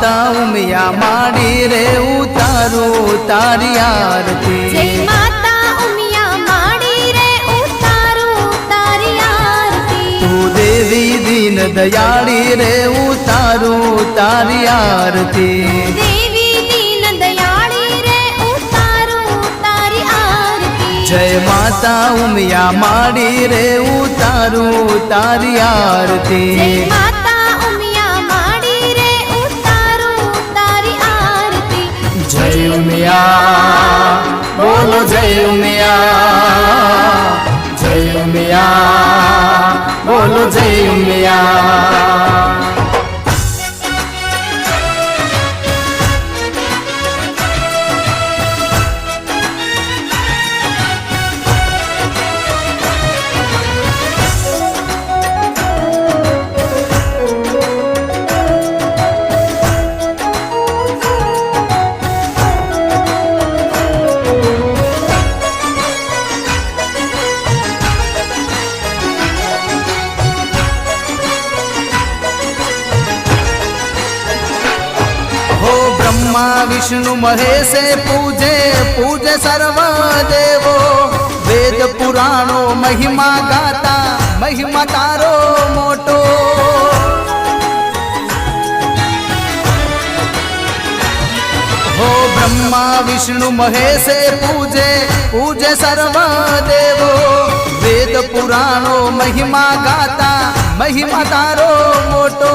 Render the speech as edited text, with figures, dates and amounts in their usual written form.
માતા ઉમિયા માડી રે ઉતારું તારી આરતી જય માતા ઉમિયા માડી રે ઉતારું તારી આરતી તું દેવી દીન દયાળી રે ઉતારું તારી આરતી દેવી દીન દયાળી રે ઉતારું તારી આરતી જય માતા ઉમિયા માડી રે ઉતારું તારી આરતી જય માતા ઉમિયા માડી રે ઉતારું તારી આરતી જય ઉમિયા બોલો જય ઉમિયા જય ઉમિયા બોલો જય ઉમિયા ब्रह्मा विष्णु महेशे पूजे पूजे सर्व देवो वेद पुराणो महिमा गाता महिमा तारो मोटो हो ब्रह्मा विष्णु महेशे पूजे पूजे सर्व देवो वेद पुराणो महिमा गाता महिमा तारो मोटो